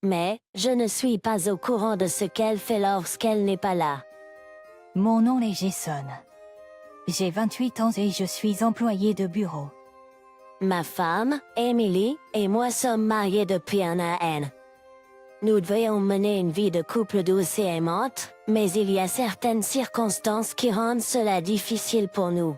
Mais, je ne suis pas au courant de ce qu'elle fait lorsqu'elle n'est pas là. Mon nom est Jason. J'ai 28 ans et je suis employé de bureau. Ma femme, Emily, et moi sommes mariés depuis un an. Nous devrions mener une vie de couple douce et aimante, mais il y a certaines circonstances qui rendent cela difficile pour nous.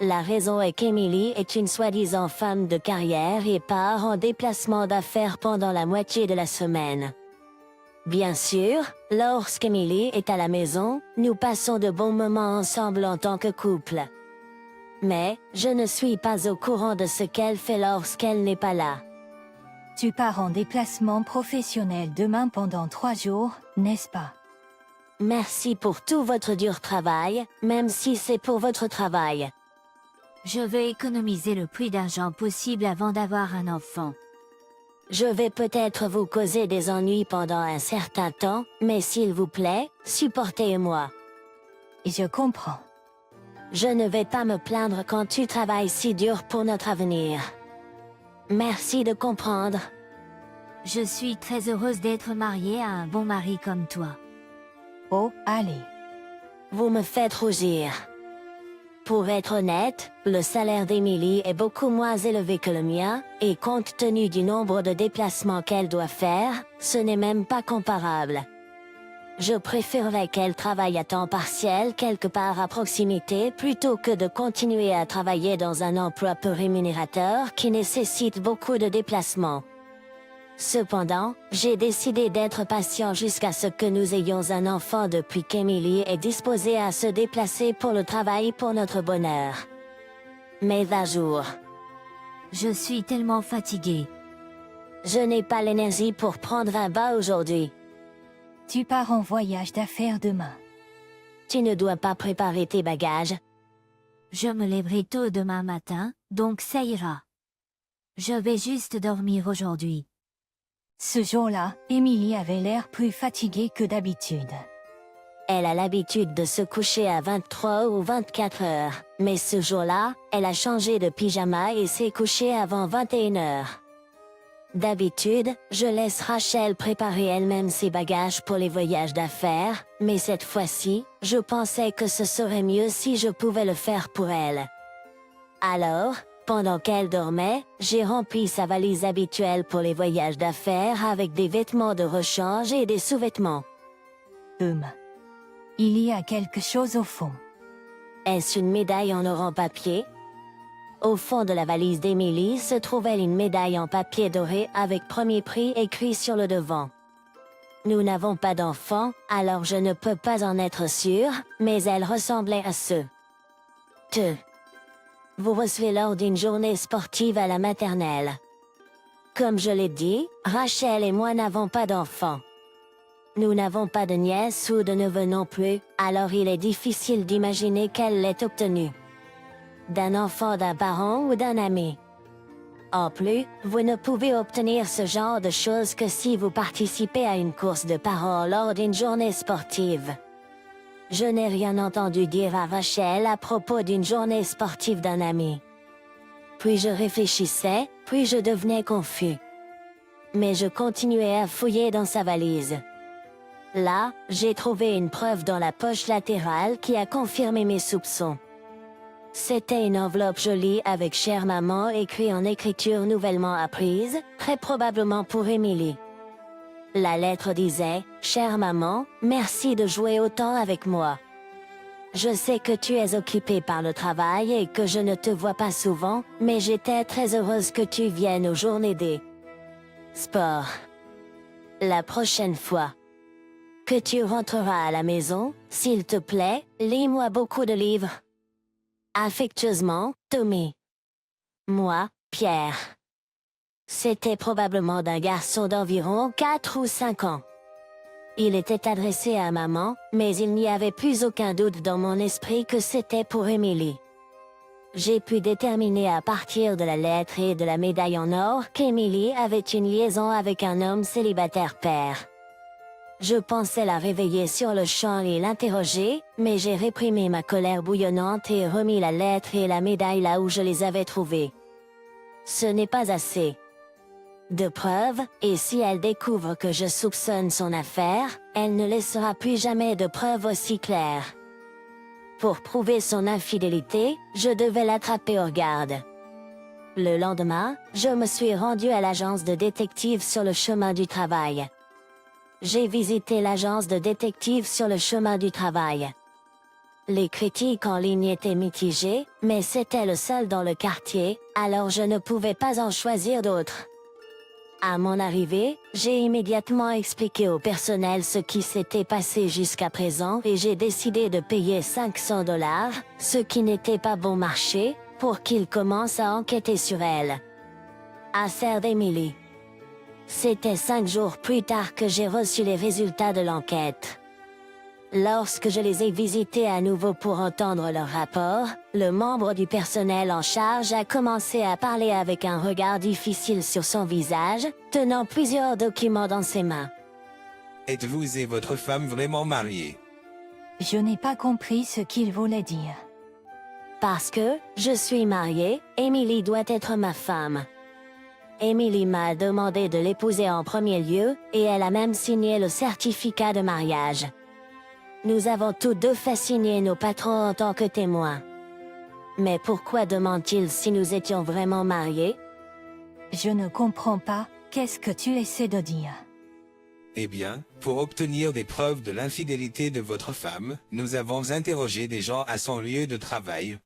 La raison est qu'Emily est une soi-disant femme de carrière et part en déplacement d'affaires pendant la moitié de la semaine. Bien sûr, lorsqu'Emily est à la maison, nous passons de bons moments ensemble en tant que couple. Mais, je ne suis pas au courant de ce qu'elle fait lorsqu'elle n'est pas là. Tu pars en déplacement professionnel demain pendant 3 jours, n'est-ce pas? Merci pour tout votre dur travail, même si c'est pour votre travail. Je veux économiser le plus d'argent possible avant d'avoir un enfant. Je vais peut-être vous causer des ennuis pendant un certain temps, mais s'il vous plaît, supportez-moi. Je comprends. Je ne vais pas me plaindre quand tu travailles si dur pour notre avenir. Merci de comprendre. Je suis très heureuse d'être mariée à un bon mari comme toi. Oh, allez. Vous me faites rougir. Pour être honnête, le salaire d'Emily est beaucoup moins élevé que le mien, et compte tenu du nombre de déplacements qu'elle doit faire, ce n'est même pas comparable. Je préférerais qu'elle travaille à temps partiel quelque part à proximité plutôt que de continuer à travailler dans un emploi peu rémunérateur qui nécessite beaucoup de déplacements. Cependant, j'ai décidé d'être patient jusqu'à ce que nous ayons un enfant depuis qu'Emily est disposée à se déplacer pour le travail pour notre bonheur. Mais à jour. Je suis tellement fatiguée. Je n'ai pas l'énergie pour prendre un bain aujourd'hui. Tu pars en voyage d'affaires demain. Tu ne dois pas préparer tes bagages. Je me lèverai tôt demain matin, donc ça ira. Je vais juste dormir aujourd'hui. Ce jour-là, Emily avait l'air plus fatiguée que d'habitude. Elle a l'habitude de se coucher à 23 ou 24 heures, mais ce jour-là, elle a changé de pyjama et s'est couchée avant 21 heures. D'habitude, je laisse Rachel préparer elle-même ses bagages pour les voyages d'affaires, mais cette fois-ci, je pensais que ce serait mieux si je pouvais le faire pour elle. Alors, pendant qu'elle dormait, j'ai rempli sa valise habituelle pour les voyages d'affaires avec des vêtements de rechange et des sous-vêtements. Il y a quelque chose au fond. Est-ce une médaille en or en papier? Au fond de la valise d'Emily se trouvait une médaille en papier doré avec premier prix écrit sur le devant. Nous n'avons pas d'enfants, alors je ne peux pas en être sûre, mais elle ressemblait à ceux. Vous recevez lors d'une journée sportive à la maternelle. Comme je l'ai dit, Rachel et moi n'avons pas d'enfants. Nous n'avons pas de nièce ou de neveu non plus, alors il est difficile d'imaginer qu'elle l'ait obtenu. D'un enfant d'un parent ou d'un ami. En plus, vous ne pouvez obtenir ce genre de choses que si vous participez à une course de parents lors d'une journée sportive. Je n'ai rien entendu dire à Rachel à propos d'une journée sportive d'un ami. Puis je réfléchissais, puis je devenais confus. Mais je continuais à fouiller dans sa valise. Là, j'ai trouvé une preuve dans la poche latérale qui a confirmé mes soupçons. C'était une enveloppe jolie avec Chère maman écrit en écriture nouvellement apprise, très probablement pour Emily. La lettre disait « Chère maman, merci de jouer autant avec moi. Je sais que tu es occupée par le travail et que je ne te vois pas souvent, mais j'étais très heureuse que tu viennes aux journées des sports. La prochaine fois que tu rentreras à la maison, s'il te plaît, lis-moi beaucoup de livres. Affectueusement, Tommy. Moi, Pierre. » C'était probablement d'un garçon d'environ 4 ou 5 ans. Il était adressé à maman, mais il n'y avait plus aucun doute dans mon esprit que c'était pour Emily. J'ai pu déterminer à partir de la lettre et de la médaille en or qu'Emily avait une liaison avec un homme célibataire père. Je pensais la réveiller sur le champ et l'interroger, mais j'ai réprimé ma colère bouillonnante et remis la lettre et la médaille là où je les avais trouvées. Ce n'est pas assez. de preuves, et si elle découvre que je soupçonne son affaire, elle ne laissera plus jamais de preuves aussi claires. Pour prouver son infidélité, je devais l'attraper au garde. Le lendemain, je me suis rendu à l'agence de détective sur le chemin du travail. J'ai visité l'agence de détective sur le chemin du travail. Les critiques en ligne étaient mitigées, mais c'était le seul dans le quartier, alors je ne pouvais pas en choisir d'autres. À mon arrivée, j'ai immédiatement expliqué au personnel ce qui s'était passé jusqu'à présent et j'ai décidé de payer $500, ce qui n'était pas bon marché, pour qu'ils commencent à enquêter sur elle. Affaire d'Emily. C'était 5 jours plus tard que j'ai reçu les résultats de l'enquête. Lorsque je les ai visités à nouveau pour entendre leur rapport, le membre du personnel en charge a commencé à parler avec un regard difficile sur son visage, tenant plusieurs documents dans ses mains. Êtes-vous et votre femme vraiment mariés? Je n'ai pas compris ce qu'il voulait dire. Parce que, je suis mariée, Emily doit être ma femme. Emily m'a demandé de l'épouser en premier lieu, et elle a même signé le certificat de mariage. Nous avons tous deux fait signer nos patrons en tant que témoins. Mais pourquoi demande-t-il si nous étions vraiment mariés? Je ne comprends pas, qu'est-ce que tu essaies de dire? Eh bien, pour obtenir des preuves de l'infidélité de votre femme, nous avons interrogé des gens à son lieu de travail.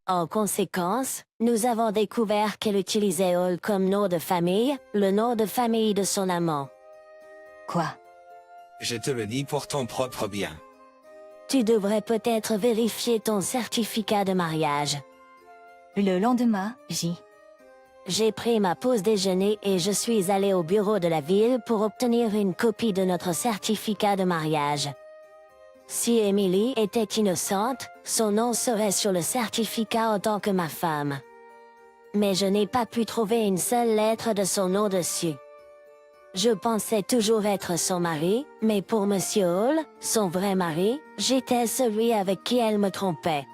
En conséquence, nous avons découvert qu'elle utilisait Hall comme nom de famille, le nom de famille de son amant. Quoi? Je te le dis pour ton propre bien. Tu devrais peut-être vérifier ton certificat de mariage. Le lendemain, J'ai pris ma pause déjeuner et je suis allé au bureau de la ville pour obtenir une copie de notre certificat de mariage. Si Emily était innocente, son nom serait sur le certificat en tant que ma femme. Mais je n'ai pas pu trouver une seule lettre de son nom dessus. Je pensais toujours être son mari, mais pour Monsieur Hall, son vrai mari, j'étais celui avec qui elle me trompait.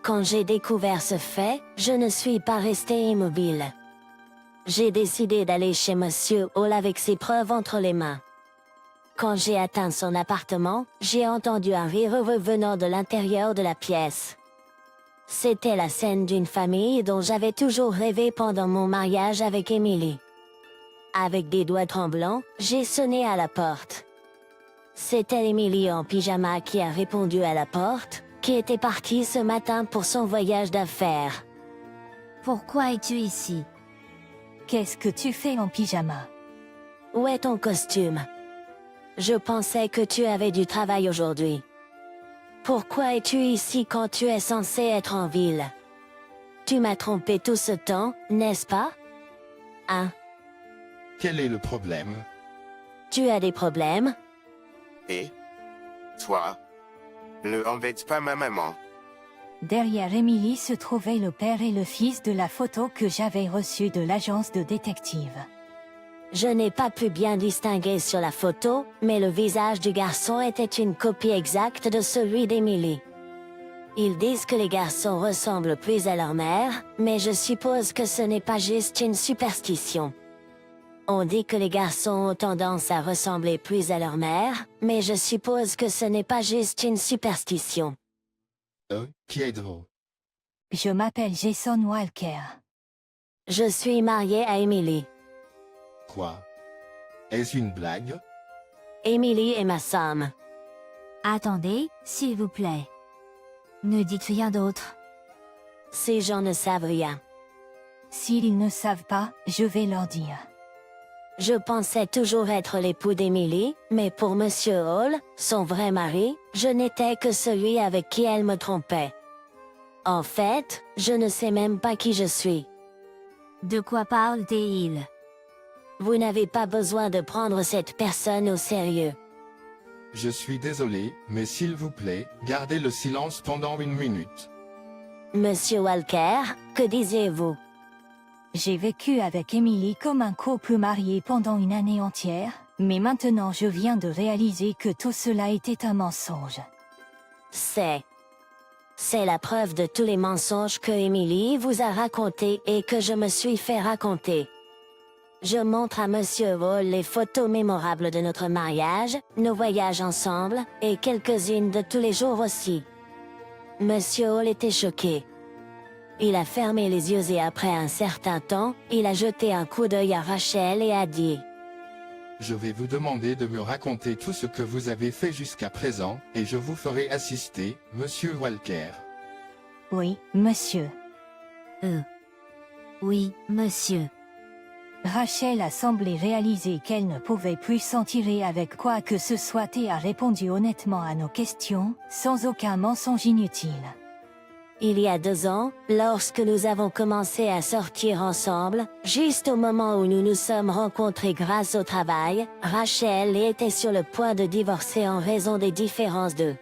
Quand j'ai découvert ce fait, je ne suis pas resté immobile. J'ai décidé d'aller chez Monsieur Hall avec ses preuves entre les mains. Quand j'ai atteint son appartement, j'ai entendu un rire heureux venant de l'intérieur de la pièce. C'était la scène d'une famille dont j'avais toujours rêvé pendant mon mariage avec Emily. Avec des doigts tremblants, j'ai sonné à la porte. C'était Emily en pyjama qui a répondu à la porte, qui était partie ce matin pour son voyage d'affaires. Pourquoi es-tu ici? qu'est-ce que tu fais en pyjama? Où est ton costume? Je pensais que tu avais du travail aujourd'hui. Pourquoi es-tu ici quand tu es censé être en ville? Tu m'as trompé tout ce temps, n'est-ce pas? Hein? Quel est le problème? Tu as des problèmes? Et toi? Ne embête pas ma maman. Derrière Emily se trouvaient le père et le fils de la photo que j'avais reçue de l'agence de détective. Je n'ai pas pu bien distinguer sur la photo, mais le visage du garçon était une copie exacte de celui d'Emily. Ils disent que les garçons ressemblent plus à leur mère, mais je suppose que ce n'est pas juste une superstition. On dit que les garçons ont tendance à ressembler plus à leur mère, mais je suppose que ce n'est pas juste une superstition. Qui êtes-vous? Je m'appelle Jason Walker. Je suis mariée à Emily. Quoi? Est-ce une blague? Emily est ma femme. Attendez, s'il vous plaît. Ne dites rien d'autre. Ces gens ne savent rien. S'ils ne savent pas, je vais leur dire. Je pensais toujours être l'époux d'Emily, mais pour Monsieur Hall, son vrai mari, je n'étais que celui avec qui elle me trompait. En fait, je ne sais même pas qui je suis. De quoi parle-t-il? Vous n'avez pas besoin de prendre cette personne au sérieux. Je suis désolé, mais s'il vous plaît, gardez le silence pendant 1 minute. Monsieur Walker, que disiez-vous? J'ai vécu avec Emily comme un couple marié pendant 1 année entière, mais maintenant je viens de réaliser que tout cela était un mensonge. C'est la preuve de tous les mensonges que Emily vous a racontés et que je me suis fait raconter. Je montre à Monsieur Hall les photos mémorables de notre mariage, nos voyages ensemble, et quelques-unes de tous les jours aussi. Monsieur Hall était choqué. Il a fermé les yeux et après un certain temps, il a jeté un coup d'œil à Rachel et a dit « Je vais vous demander de me raconter tout ce que vous avez fait jusqu'à présent, et je vous ferai assister, Monsieur Walker. » Oui, monsieur. Oui, monsieur. Rachel a semblé réaliser qu'elle ne pouvait plus s'en tirer avec quoi que ce soit et a répondu honnêtement à nos questions, sans aucun mensonge inutile. Il y a 2 ans, lorsque nous avons commencé à sortir ensemble, juste au moment où nous nous sommes rencontrés grâce au travail, Rachel était sur le point de divorcer en raison des différences de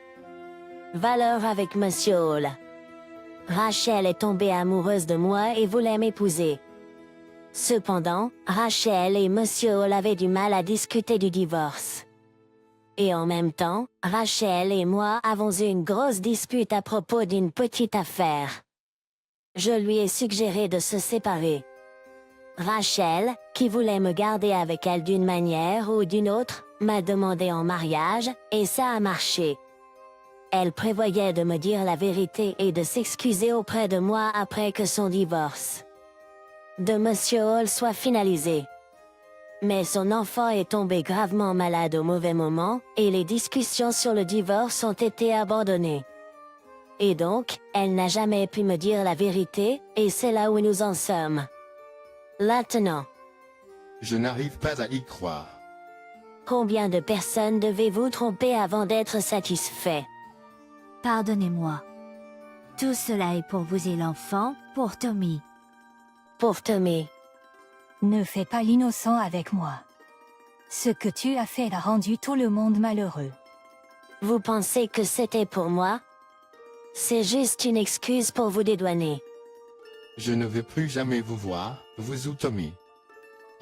valeurs avec Monsieur Hall. Rachel est tombée amoureuse de moi et voulait m'épouser. Cependant, Rachel et Monsieur Hall avaient du mal à discuter du divorce. Et en même temps, Rachel et moi avons eu une grosse dispute à propos d'une petite affaire. Je lui ai suggéré de se séparer. Rachel, qui voulait me garder avec elle d'une manière ou d'une autre, m'a demandé en mariage, et ça a marché. Elle prévoyait de me dire la vérité et de s'excuser auprès de moi après que son divorce de Monsieur Hall soit finalisé. Mais son enfant est tombé gravement malade au mauvais moment, et les discussions sur le divorce ont été abandonnées. Et donc, elle n'a jamais pu me dire la vérité, et c'est là où nous en sommes. Maintenant, Je n'arrive pas à y croire. combien de personnes devez-vous tromper avant d'être satisfait? Pardonnez-moi. Tout cela est pour vous et l'enfant, pour Tommy. Pour Tommy. Ne fais pas l'innocent avec moi. Ce que tu as fait a rendu tout le monde malheureux. Vous pensez que c'était pour moi? C'est juste une excuse pour vous dédouaner. Je ne veux plus jamais vous voir, vous ou Tommy.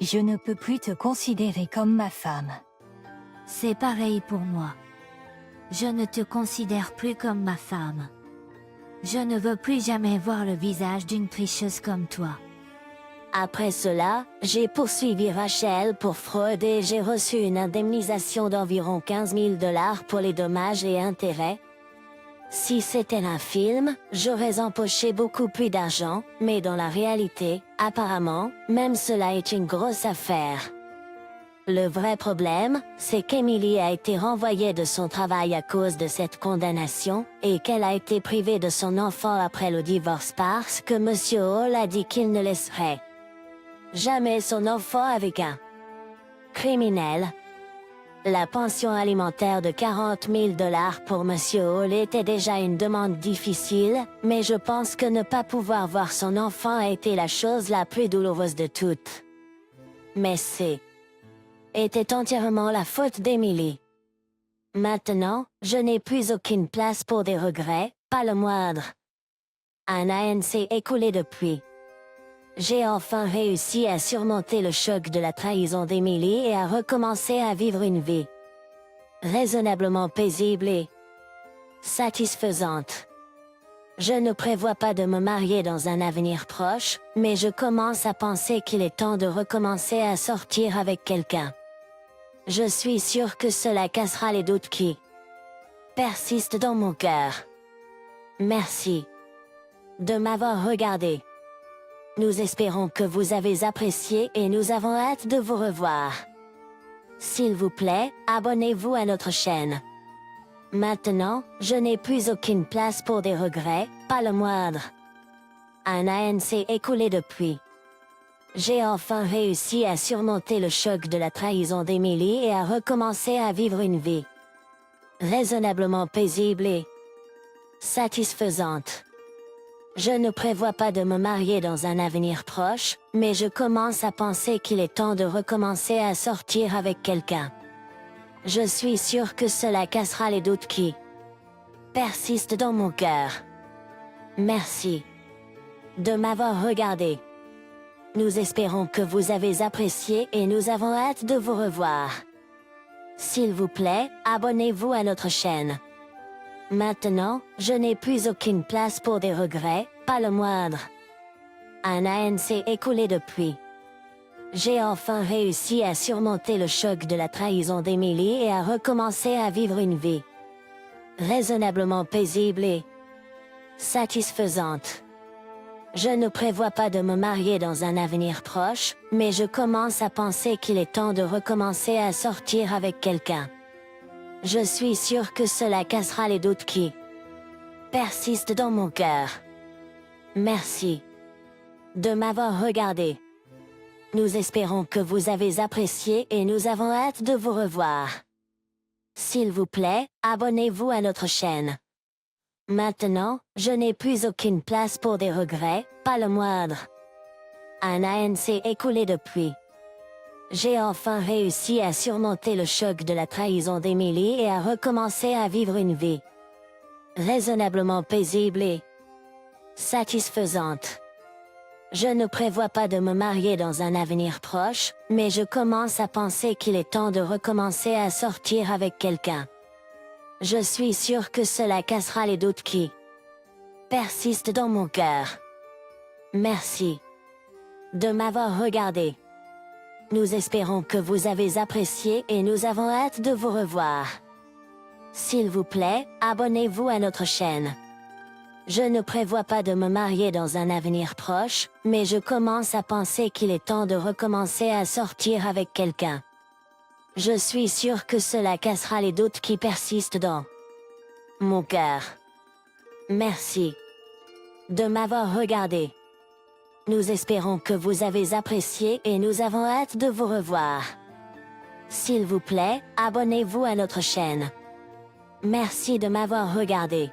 Je ne peux plus te considérer comme ma femme. C'est pareil pour moi. Je ne te considère plus comme ma femme. Je ne veux plus jamais voir le visage d'une tricheuse comme toi. Après cela, j'ai poursuivi Rachel pour fraude et j'ai reçu une indemnisation d'environ 15 000 $ pour les dommages et intérêts. Si c'était un film, j'aurais empoché beaucoup plus d'argent, mais dans la réalité, apparemment, même cela est une grosse affaire. Le vrai problème, c'est qu'Emily a été renvoyée de son travail à cause de cette condamnation, et qu'elle a été privée de son enfant après le divorce parce que Monsieur Hall a dit qu'il ne laisserait jamais son enfant avec un criminel. La pension alimentaire de 40 000 $ pour Monsieur Hall était déjà une demande difficile, mais je pense que ne pas pouvoir voir son enfant a été la chose la plus douloureuse de toutes. Mais était entièrement la faute d'Emily. Maintenant, je n'ai plus aucune place pour des regrets, pas le moindre. Un an s'est écoulé depuis. J'ai enfin réussi à surmonter le choc de la trahison d'Emily et à recommencer à vivre une vie raisonnablement paisible et satisfaisante. Je ne prévois pas de me marier dans un avenir proche, mais je commence à penser qu'il est temps de recommencer à sortir avec quelqu'un. Je suis sûre que cela cassera les doutes qui persistent dans mon cœur. Merci de m'avoir regardé. Nous espérons que vous avez apprécié et nous avons hâte de vous revoir. S'il vous plaît, abonnez-vous à notre chaîne. Maintenant, je n'ai plus aucune place pour des regrets, pas le moindre. Un an s'est écoulé depuis. J'ai enfin réussi à surmonter le choc de la trahison d'Emily et à recommencer à vivre une vie raisonnablement paisible et satisfaisante. Je ne prévois pas de me marier dans un avenir proche, mais je commence à penser qu'il est temps de recommencer à sortir avec quelqu'un. Je suis sûre que cela cassera les doutes qui persistent dans mon cœur. Merci de m'avoir regardé. Nous espérons que vous avez apprécié et nous avons hâte de vous revoir. S'il vous plaît, abonnez-vous à notre chaîne. Maintenant, je n'ai plus aucune place pour des regrets, pas le moindre. Un an s'est écoulé depuis. J'ai enfin réussi à surmonter le choc de la trahison d'Emily et à recommencer à vivre une vie raisonnablement paisible et satisfaisante. Je ne prévois pas de me marier dans un avenir proche, mais je commence à penser qu'il est temps de recommencer à sortir avec quelqu'un. Je suis sûre que cela cassera les doutes qui persistent dans mon cœur. Merci de m'avoir regardé. Nous espérons que vous avez apprécié et nous avons hâte de vous revoir. S'il vous plaît, abonnez-vous à notre chaîne. Maintenant, je n'ai plus aucune place pour des regrets, pas le moindre. Un an s'est écoulé depuis. J'ai enfin réussi à surmonter le choc de la trahison d'Emily et à recommencer à vivre une vie raisonnablement paisible et satisfaisante. Je ne prévois pas de me marier dans un avenir proche, mais je commence à penser qu'il est temps de recommencer à sortir avec quelqu'un. Je suis sûre que cela cassera les doutes qui persistent dans mon cœur. Merci de m'avoir regardé. Nous espérons que vous avez apprécié et nous avons hâte de vous revoir. S'il vous plaît, abonnez-vous à notre chaîne. Je ne prévois pas de me marier dans un avenir proche, mais je commence à penser qu'il est temps de recommencer à sortir avec quelqu'un. Je suis sûre que cela cassera les doutes qui persistent dans mon cœur. Merci de m'avoir regardé. Nous espérons que vous avez apprécié et nous avons hâte de vous revoir. S'il vous plaît, abonnez-vous à notre chaîne. Merci de m'avoir regardé.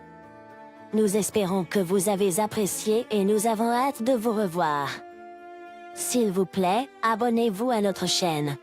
Nous espérons que vous avez apprécié et nous avons hâte de vous revoir. S'il vous plaît, abonnez-vous à notre chaîne.